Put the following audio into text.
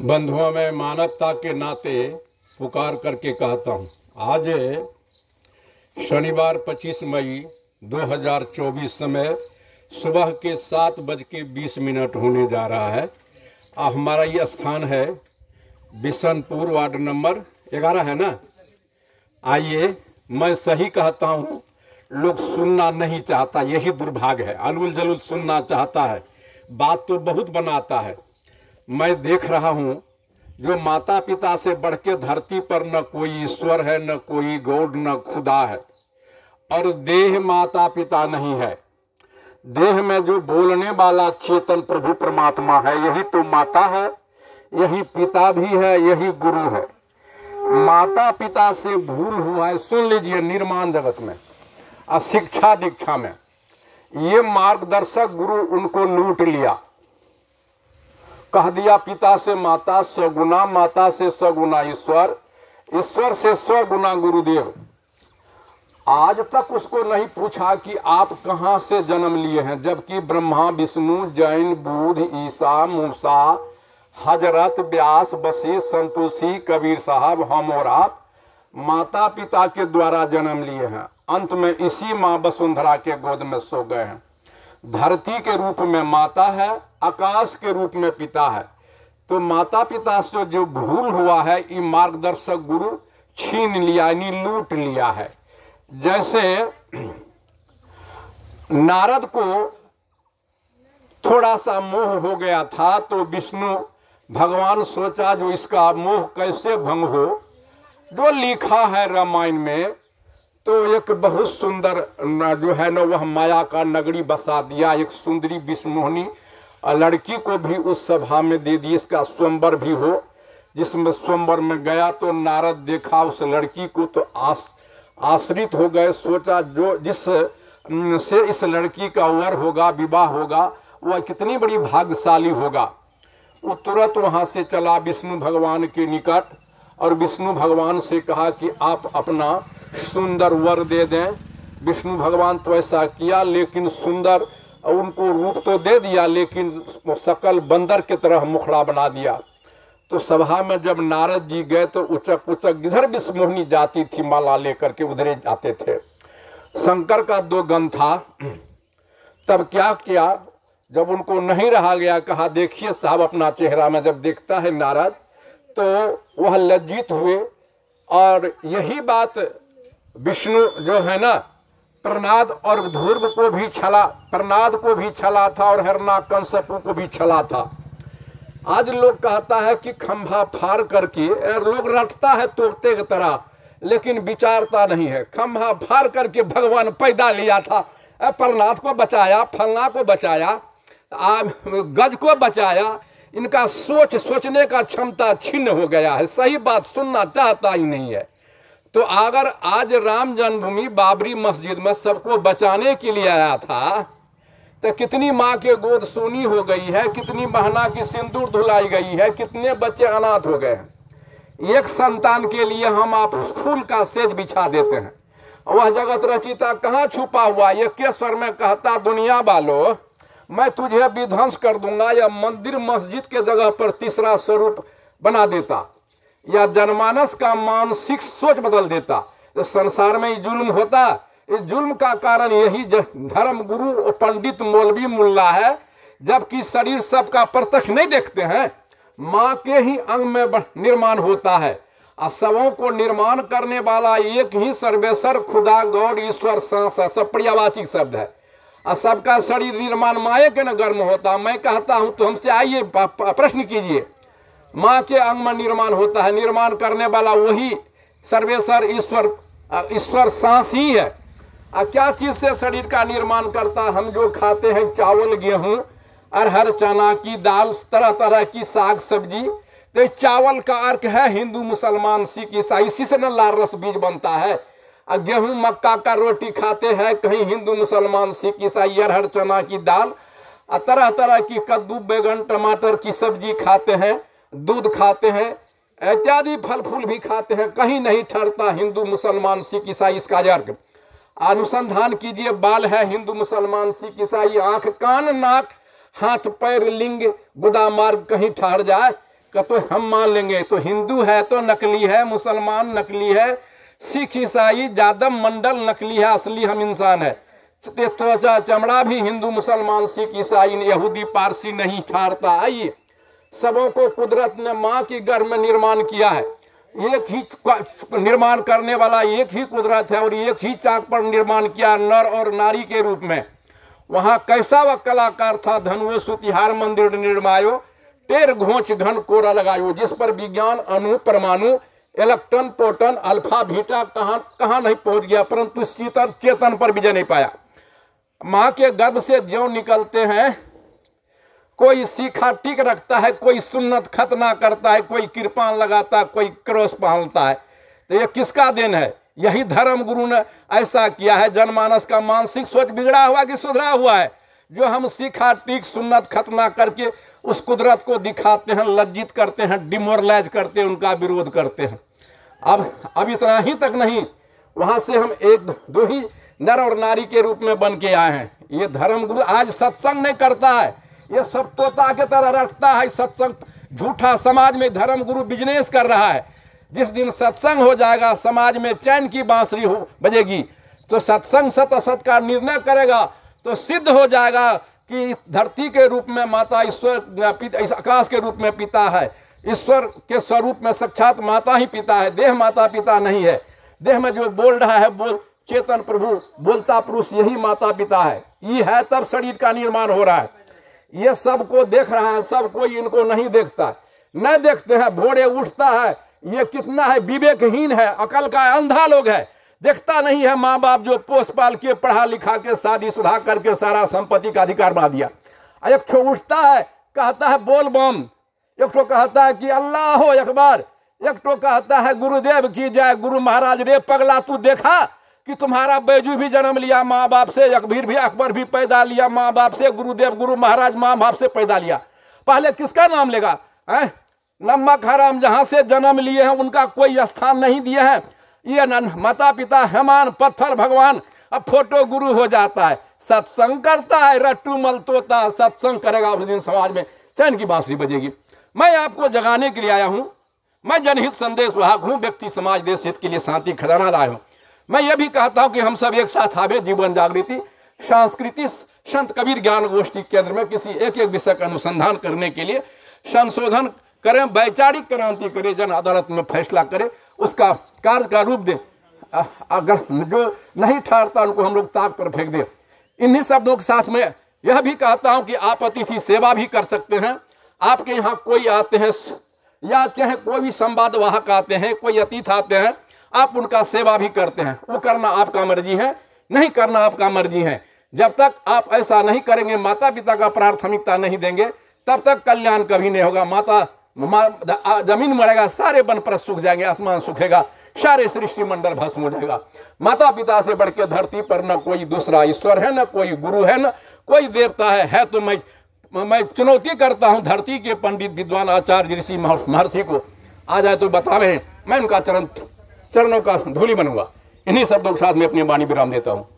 बंधुओं में मानवता के नाते पुकार करके कहता हूँ, आज शनिवार 25 मई 2024 समय सुबह के 7:20 होने जा रहा है। हमारा ये स्थान है बिशनपुर, वार्ड नंबर 11 है ना। आइए, मैं सही कहता हूँ, लोग सुनना नहीं चाहता, यही दुर्भाग्य है। अलुल जलुल सुनना चाहता है, बात तो बहुत बनाता है। मैं देख रहा हूँ जो माता पिता से बढ़ के धरती पर न कोई ईश्वर है, न कोई गॉड, न खुदा है। और देह माता पिता नहीं है, देह में जो बोलने वाला चेतन प्रभु परमात्मा है, यही तो माता है, यही पिता भी है, यही गुरु है। माता पिता से भूल हुआ है, सुन लीजिए, निर्माण जगत में शिक्षा दीक्षा में ये मार्गदर्शक गुरु उनको लूट लिया। कह दिया पिता से माता सगुना, माता से सगुना ईश्वर, ईश्वर से सगुना गुरुदेव। आज तक उसको नहीं पूछा कि आप कहाँ से जन्म लिए हैं, जबकि ब्रह्मा विष्णु जैन बुद्ध ईसा मूसा हजरत व्यास वशिष्ठ संतुलसी कबीर साहब हम और आप माता पिता के द्वारा जन्म लिए हैं। अंत में इसी माँ वसुंधरा के गोद में सो गए हैं। धरती के रूप में माता है, आकाश के रूप में पिता है। तो माता पिता से जो भूल हुआ है, ये मार्गदर्शक गुरु छीन लिया, यानी लूट लिया है। जैसे नारद को थोड़ा सा मोह हो गया था, तो विष्णु भगवान सोचा जो इसका मोह कैसे भंग हो। जो लिखा है रामायण में, तो एक बहुत सुंदर जो है ना, वह माया का नगरी बसा दिया। एक सुंदरी विष्णुमोहिनी लड़की को भी उस सभा में दे दी, इसका स्वयंवर भी हो। जिसमें स्वयंवर में गया तो नारद देखा उस लड़की को, तो आश्रित हो गए। सोचा जो जिस से इस लड़की का वर होगा, विवाह होगा, वह कितनी बड़ी भाग्यशाली होगा। वो तुरंत वहां से चला विष्णु भगवान के निकट और विष्णु भगवान से कहा कि आप अपना सुंदर वर दे दें। विष्णु भगवान तो ऐसा किया, लेकिन सुंदर उनको रूप तो दे दिया, लेकिन सकल बंदर की तरह मुखड़ा बना दिया। तो सभा में जब नारद जी गए तो उचक उचक इधर विष्णुमोहिनी जाती थी, माला लेकर के उधरे जाते थे। शंकर का 2 गण था। तब क्या किया, जब उनको नहीं रहा गया, कहा देखिए साहब अपना चेहरा में। जब देखता है नारद तो वह लज्जित हुए। और यही बात विष्णु जो है ना, प्रहलाद और ध्रुव को भी छला, प्रहलाद को भी छला था और हिरण्यकश्यप को भी छला था। आज लोग कहता है कि खंभा फाड़ करके, लोग रटता है तोते की तरह, लेकिन विचारता नहीं है। खंभा फाड़ करके भगवान पैदा लिया था, प्रहलाद को बचाया, फलना को बचाया, गज को बचाया। इनका सोचने का क्षमता छिन्न हो गया है, सही बात सुनना चाहता ही नहीं है। तो अगर आज राम जन्मभूमि बाबरी मस्जिद में सबको बचाने के लिए आया था, तो कितनी माँ के गोद सोनी हो गई है, कितनी बहना की सिंदूर धुलाई गई है, कितने बच्चे अनाथ हो गए हैं। एक संतान के लिए हम आप फूल का सेज बिछा देते हैं। वह जगत रचिता कहाँ छुपा हुआ। ये के स्वर में कहता, दुनिया वालों मैं तुझे विध्वंस कर दूंगा, या मंदिर मस्जिद के जगह पर तीसरा स्वरूप बना देता, या जनमानस का मानसिक सोच बदल देता। तो संसार में ये जुल्म होता। इस जुल्म का कारण यही धर्म गुरु पंडित मौलवी मुल्ला है, जबकि शरीर सबका प्रत्यक्ष नहीं देखते हैं। माँ के ही अंग में निर्माण होता है। और सबों को निर्माण करने वाला एक ही सर्वेश्वर खुदा गॉड ईश्वर सांस, सब पर्यावाचिक शब्द है। और सबका शरीर निर्माण माया के न गर्म होता। मैं कहता हूं तो हमसे आइए प्रश्न कीजिए, माँ के अंग में निर्माण होता है, निर्माण करने वाला वही सर्वेश्वर ईश्वर सांस ही है। क्या चीज से शरीर का निर्माण करता? हम जो खाते हैं चावल गेहूं अरहर चना की दाल, तरह तरह की साग सब्जी। तो चावल का अर्क है हिंदू मुसलमान सिख ईसाई, इसी से न लाल रस बीज बनता है। गेहूं मक्का का रोटी खाते हैं कहीं हिंदू मुसलमान सिख ईसाई, अरहर चना की दाल, तरह तरह की कद्दू बैगन टमाटर की सब्जी खाते हैं, दूध खाते हैं, इत्यादि फल फूल भी खाते हैं। कहीं नहीं ठहरता हिंदू मुसलमान सिख ईसाई इसका अर्क। अनुसंधान कीजिए, बाल है हिंदू मुसलमान सिख ईसाई, आंख कान नाक हाथ पैर लिंग गुदा मार्ग कहीं ठहर जाए, तो हम मान लेंगे। तो हिंदू है तो नकली है, मुसलमान नकली है, सिख ईसाई यादव मंडल नकली है, असली हम इंसान है। त्वचा चमड़ा भी हिंदू मुसलमान सिख ईसाई यहूदी पारसी नहीं छाड़ता। आइए, सबों को कुदरत ने माँ की गर्भ में निर्माण किया है। एक ही निर्माण करने वाला एक ही कुदरत है और एक ही चाक पर निर्माण किया नर और नारी के रूप में। वहाँ कैसा वह कलाकार था, धनुओ सुतिहार मंदिर निर्मायो, टेर घोंच घन कोरा लगायो, जिस पर विज्ञान अणु परमाणु इलेक्ट्रॉन प्रोटॉन अल्फा बीटा कहाँ नहीं पहुंच गया, परंतु चेतन पर विजय नहीं पाया। माँ के गर्भ से ज्यों निकलते हैं, कोई सीखा टिक रखता है, कोई सुन्नत खतना करता है, कोई कृपान लगाता है, कोई क्रॉस पहनता है। तो ये किसका देन है? यही धर्म गुरु ने ऐसा किया है। जनमानस का मानसिक सोच बिगड़ा हुआ कि सुधरा हुआ है, जो हम सीखा टिक सुन्नत खतना करके उस कुदरत को दिखाते हैं, लज्जित करते हैं, डिमोरलाइज करते हैं, उनका विरोध करते हैं। अब इतना ही तक नहीं, वहां से हम एक दो ही नर और नारी के रूप में बन के आए हैं। ये धर्म गुरु आज सत्संग नहीं करता है, ये सब तोता के तरह रखता है सत्संग झूठा। समाज में धर्म गुरु बिजनेस कर रहा है। जिस दिन सत्संग हो जाएगा, समाज में चैन की बांसुरी हो बजेगी, तो सत्संग सत असत का निर्णय करेगा, तो सिद्ध हो जाएगा कि धरती के रूप में माता ईश्वर, आकाश के रूप में पिता है, ईश्वर के स्वरूप में साक्षात माता ही पिता है, देह माता पिता नहीं है। देह में जो बोल रहा है बोल चेतन प्रभु बोलता पुरुष यही माता पिता है। ये है तब शरीर का निर्माण हो रहा है। ये सबको देख रहा है, सब कोई इनको नहीं देखता, न देखते हैं। भोरे उठता है, ये कितना है विवेकहीन है, अकल का अंधा लोग है, देखता नहीं है माँ बाप जो पोस पाल के पढ़ा लिखा के शादी शुदा करके सारा संपत्ति का अधिकार बना दिया। एक ठो उठता है कहता है बोल बम, एक ठो कहता है कि अल्लाह हो अकबर, एक ठो कहता है गुरुदेव की जय। गुरु महाराज रे पगला, तू देखा कि तुम्हारा बैजू भी जन्म लिया माँ बाप से, अकबीर भी अकबर भी पैदा लिया माँ बाप से, गुरुदेव गुरु महाराज माँ बाप से पैदा लिया। पहले किसका नाम लेगा? नमक हराम जहाँ से जन्म लिए हैं उनका कोई स्थान नहीं दिए हैं। ये माता पिता हेमान पत्थर भगवान, अब फोटो गुरु हो जाता है। सत्संग करता है रट्टू मल तोता, सत्संग करेगा उस दिन समाज में चैन की बांसुरी बजेगी। मैं आपको जगाने के लिए आया हूँ। मैं जनहित संदेश वाहक हूँ, व्यक्ति समाज देश हित के लिए शांति खजाना लाया हूँ। मैं ये भी कहता हूँ कि हम सब एक साथ आवे जीवन जागृति संस्कृति संत कबीर ज्ञान गोष्ठी केंद्र में किसी एक एक विषय का अनुसंधान करने के लिए संशोधन करें, वैचारिक क्रांति करें, जन अदालत में फैसला करें, उसका कार्य का रूप दें। अगर जो नहीं ठहरता उनको हम लोग ताक पर फेंक दें। इन्हीं शब्दों के साथ में यह भी कहता हूं कि आप अतिथि सेवा भी कर सकते हैं। आपके यहाँ कोई आते हैं या चाहे कोई भी संवाद वाहक आते हैं, कोई अतिथि आते हैं, आप उनका सेवा भी करते हैं। वो करना आपका मर्जी है, नहीं करना आपका मर्जी है। जब तक आप ऐसा नहीं करेंगे, माता पिता का प्राथमिकता नहीं देंगे, तब तक कल्याण कभी नहीं होगा। जमीन मरेगा, सारे वन पर सूख जाएंगे, आसमान सूखेगा, सारे सृष्टि मंडल भस्म हो जाएगा। माता पिता से बढ़ के धरती पर न कोई दूसरा ईश्वर है, न कोई गुरु है, न कोई देवता है। तो मैं चुनौती करता हूँ धरती के पंडित विद्वान आचार्य ऋषि महर्षि को, आ जाए तो बतावे, मैं उनका चरणों का धूली बनूंगा। इन्हीं शब्दों के साथ में अपनी वाणी विराम देता हूँ।